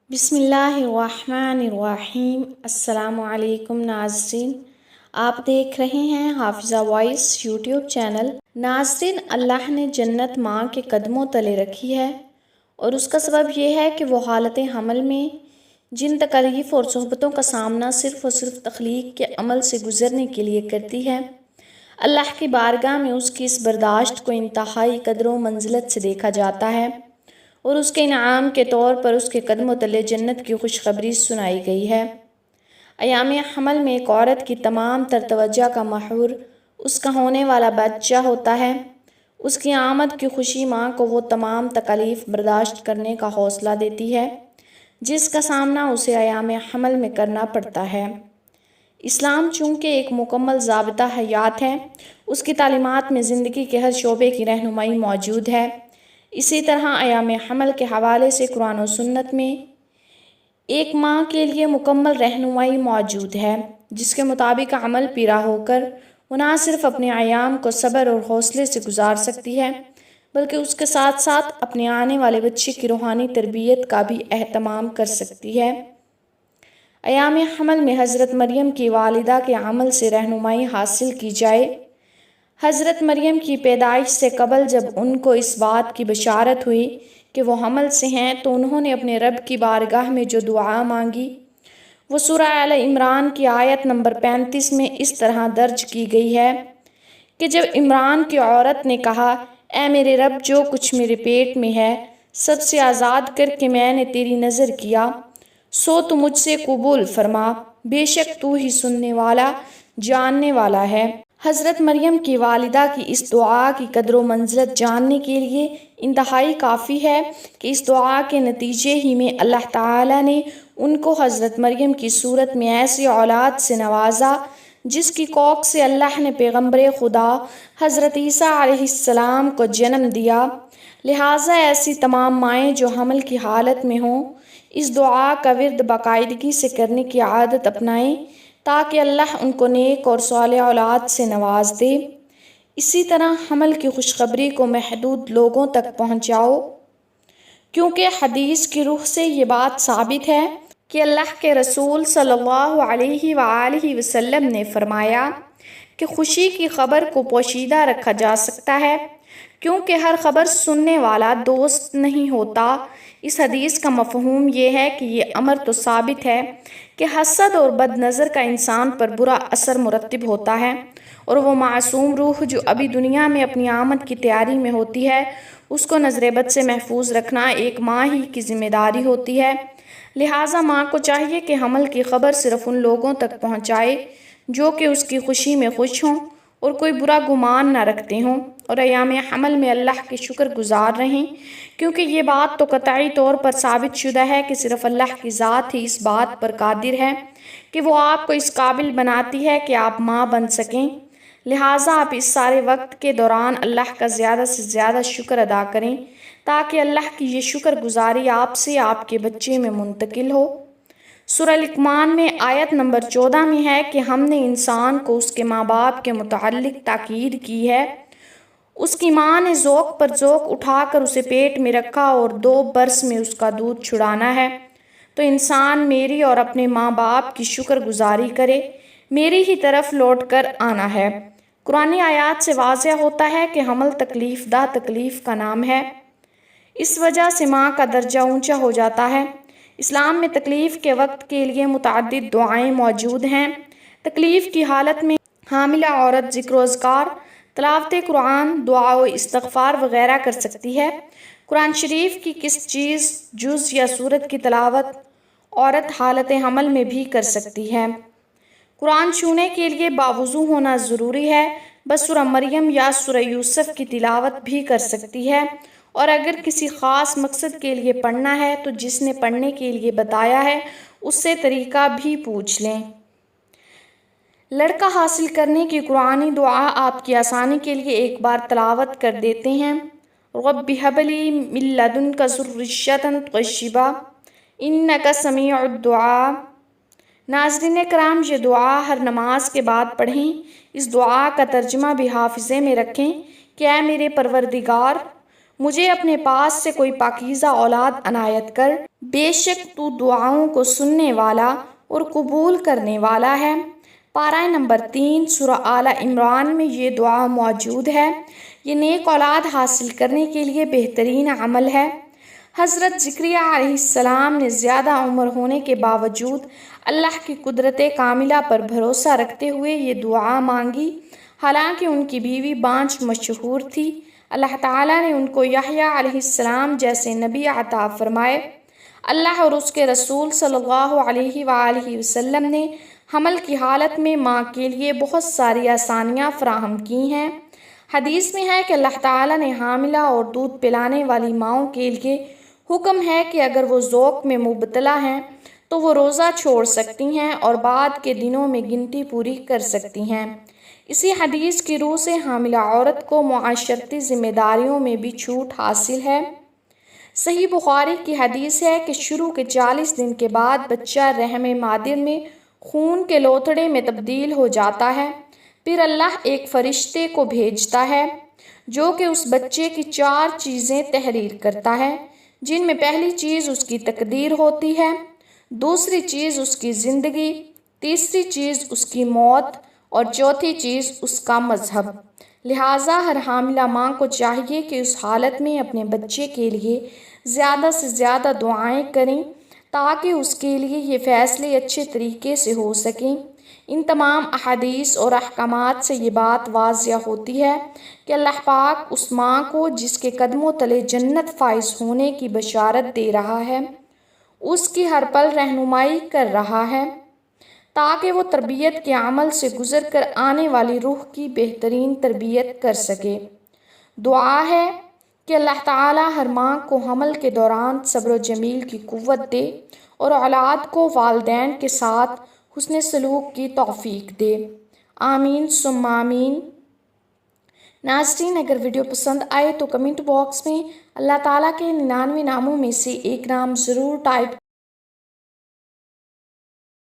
بسم اللہ الرحمن الرحیم۔ السلام علیکم ناظرین، آپ دیکھ رہے ہیں حافظہ وائس یوٹیوب چینل۔ ناظرین، اللہ نے جنت ماں کے قدموں تلے رکھی ہے، اور اس کا سبب یہ ہے کہ وہ حالت حمل میں جن تکالیف اور صحبتوں کا سامنا صرف اور صرف تخلیق کے عمل سے گزرنے کے لیے کرتی ہے۔ اللہ کی بارگاہ میں اس کی اس برداشت کو انتہائی قدر و منزلت سے دیکھا جاتا ہے، اور اس کے انعام کے طور پر اس کے قدموں تلے جنت کی خوشخبری سنائی گئی ہے۔ ایام حمل میں ایک عورت کی تمام تر توجہ کا محور اس کا ہونے والا بچہ ہوتا ہے۔ اس کی آمد کی خوشی ماں کو وہ تمام تکالیف برداشت کرنے کا حوصلہ دیتی ہے جس کا سامنا اسے ایام حمل میں کرنا پڑتا ہے۔ اسلام چونکہ ایک مکمل ضابطہ حیات ہے، اس کی تعلیمات میں زندگی کے ہر شعبے کی رہنمائی موجود ہے۔ اسی طرح ایام حمل کے حوالے سے قرآن و سنت میں ایک ماں کے لیے مکمل رہنمائی موجود ہے، جس کے مطابق عمل پیرا ہو کر وہ نہ صرف اپنے ایام کو صبر اور حوصلے سے گزار سکتی ہے، بلکہ اس کے ساتھ ساتھ اپنے آنے والے بچے کی روحانی تربیت کا بھی اہتمام کر سکتی ہے۔ ایام حمل میں حضرت مریم کی والدہ کے عمل سے رہنمائی حاصل کی جائے۔ حضرت مریم کی پیدائش سے قبل جب ان کو اس بات کی بشارت ہوئی کہ وہ حمل سے ہیں، تو انہوں نے اپنے رب کی بارگاہ میں جو دعا مانگی وہ سورہ آل عمران کی آیت نمبر 35 میں اس طرح درج کی گئی ہے کہ جب عمران کی عورت نے کہا، اے میرے رب، جو کچھ میرے پیٹ میں ہے سب سے آزاد کر کے میں نے تیری نذر کیا، سو تو مجھ سے قبول فرما، بے شک تو ہی سننے والا جاننے والا ہے۔ حضرت مریم کی والدہ کی اس دعا کی قدر و منزلت جاننے کے لیے انتہائی کافی ہے کہ اس دعا کے نتیجے ہی میں اللہ تعالیٰ نے ان کو حضرت مریم کی صورت میں ایسی اولاد سے نوازا جس کی کوکھ سے اللہ نے پیغمبر خدا حضرت عیسیٰ علیہ السلام کو جنم دیا۔ لہٰذا ایسی تمام مائیں جو حمل کی حالت میں ہوں، اس دعا کا ورد باقاعدگی سے کرنے کی عادت اپنائیں تاکہ اللہ ان کو نیک اور صالح اولاد سے نواز دے۔ اسی طرح حمل کی خوشخبری کو محدود لوگوں تک پہنچاؤ، کیونکہ حدیث کی روح سے یہ بات ثابت ہے کہ اللہ کے رسول صلی اللہ علیہ وآلہ وسلم نے فرمایا کہ خوشی کی خبر کو پوشیدہ رکھا جا سکتا ہے، کیونکہ ہر خبر سننے والا دوست نہیں ہوتا۔ اس حدیث کا مفہوم یہ ہے کہ یہ امر تو ثابت ہے کہ حسد اور بد نظر کا انسان پر برا اثر مرتب ہوتا ہے، اور وہ معصوم روح جو ابھی دنیا میں اپنی آمد کی تیاری میں ہوتی ہے، اس کو نظر بد سے محفوظ رکھنا ایک ماں ہی کی ذمہ داری ہوتی ہے۔ لہٰذا ماں کو چاہیے کہ حمل کی خبر صرف ان لوگوں تک پہنچائے جو کہ اس کی خوشی میں خوش ہوں اور کوئی برا گمان نہ رکھتے ہوں، اور ایام حمل میں اللہ کے شکر گزار رہیں، کیونکہ یہ بات تو قطعی طور پر ثابت شدہ ہے کہ صرف اللہ کی ذات ہی اس بات پر قادر ہے کہ وہ آپ کو اس قابل بناتی ہے کہ آپ ماں بن سکیں۔ لہٰذا آپ اس سارے وقت کے دوران اللہ کا زیادہ سے زیادہ شکر ادا کریں تاکہ اللہ کی یہ شکر گزاری آپ سے آپ کے بچے میں منتقل ہو۔ سورہ لقمان میں آیت نمبر 14 میں ہے کہ ہم نے انسان کو اس کے ماں باپ کے متعلق تاکید کی ہے۔ اس کی ماں نے ذوق پر ذوق اٹھا کر اسے پیٹ میں رکھا اور 2 برس میں اس کا دودھ چھڑانا ہے، تو انسان میری اور اپنے ماں باپ کی شکر گزاری کرے، میری ہی طرف لوٹ کر آنا ہے۔ قرآنی آیات سے واضح ہوتا ہے کہ حمل تکلیف دہ تکلیف کا نام ہے، اس وجہ سے ماں کا درجہ اونچا ہو جاتا ہے۔ اسلام میں تکلیف کے وقت کے لیے متعدد دعائیں موجود ہیں۔ تکلیف کی حالت میں حاملہ عورت ذکر و اذکار، تلاوت قرآن، دعا و استغفار وغیرہ کر سکتی ہے۔ قرآن شریف کی کس چیز، جز یا سورت کی تلاوت عورت حالت حمل میں بھی کر سکتی ہے۔ قرآن چھونے کے لیے باوضو ہونا ضروری ہے، بس سورہ مریم یا سورہ یوسف کی تلاوت بھی کر سکتی ہے، اور اگر کسی خاص مقصد کے لیے پڑھنا ہے تو جس نے پڑھنے کے لیے بتایا ہے اس سے طریقہ بھی پوچھ لیں۔ لڑکا حاصل کرنے کی قرآنی دعا آپ کی آسانی کے لیے ایک بار تلاوت کر دیتے ہیں۔ رب هب لي من لدنك ذرية طيبة إنك سميع الدعاء۔ ناظرین کرام، یہ دعا ہر نماز کے بعد پڑھیں۔ اس دعا کا ترجمہ بھی حافظے میں رکھیں کہ اے میرے پروردگار، مجھے اپنے پاس سے کوئی پاکیزہ اولاد عنایت کر، بے شک تو دعاؤں کو سننے والا اور قبول کرنے والا ہے۔ پارہ نمبر 3 سورہ آل عمران میں یہ دعا موجود ہے۔ یہ نیک اولاد حاصل کرنے کے لیے بہترین عمل ہے۔ حضرت زکریا علیہ السلام نے زیادہ عمر ہونے کے باوجود اللہ کی قدرت کاملہ پر بھروسہ رکھتے ہوئے یہ دعا مانگی، حالانکہ ان کی بیوی بانجھ مشہور تھی۔ اللہ تعالیٰ نے ان کو یحییٰ علیہ السلام جیسے نبی عطا فرمائے۔ اللہ اور اس کے رسول صلی اللہ علیہ وآلہ وسلم نے حمل کی حالت میں ماں کے لیے بہت ساری آسانیاں فراہم کی ہیں۔ حدیث میں ہے کہ اللہ تعالیٰ نے حاملہ اور دودھ پلانے والی ماؤں کے لیے حکم ہے کہ اگر وہ ذوق میں مبتلا ہیں تو وہ روزہ چھوڑ سکتی ہیں اور بعد کے دنوں میں گنتی پوری کر سکتی ہیں۔ اسی حدیث کی روح سے حاملہ عورت کو معاشرتی ذمہ داریوں میں بھی چھوٹ حاصل ہے۔ صحیح بخاری کی حدیث ہے کہ شروع کے 40 دن کے بعد بچہ رحم مادر میں خون کے لوتھڑے میں تبدیل ہو جاتا ہے۔ پھر اللہ ایک فرشتے کو بھیجتا ہے جو کہ اس بچے کی 4 چیزیں تحریر کرتا ہے، جن میں پہلی چیز اس کی تقدیر ہوتی ہے، دوسری چیز اس کی زندگی، تیسری چیز اس کی موت اور چوتھی چیز اس کا مذہب۔ لہٰذا ہر حاملہ ماں کو چاہیے کہ اس حالت میں اپنے بچے کے لیے زیادہ سے زیادہ دعائیں کریں تاکہ اس کے لیے یہ فیصلے اچھے طریقے سے ہو سکیں۔ ان تمام احادیث اور احکامات سے یہ بات واضح ہوتی ہے کہ اللہ پاک اس ماں کو جس کے قدموں تلے جنت فائز ہونے کی بشارت دے رہا ہے، اس کی ہر پل رہنمائی کر رہا ہے تاکہ وہ تربیت کے عمل سے گزر کر آنے والی روح کی بہترین تربیت کر سکے۔ دعا ہے کہ اللہ تعالیٰ ہر ماں کو حمل کے دوران صبر و جمیل کی قوت دے اور اولاد کو والدین کے ساتھ حسن سلوک کی توفیق دے۔ آمین ثم آمین۔ ناظرین، اگر ویڈیو پسند آئے تو کمنٹ باکس میں اللہ تعالیٰ کے 99 ناموں میں سے ایک نام ضرور ٹائپ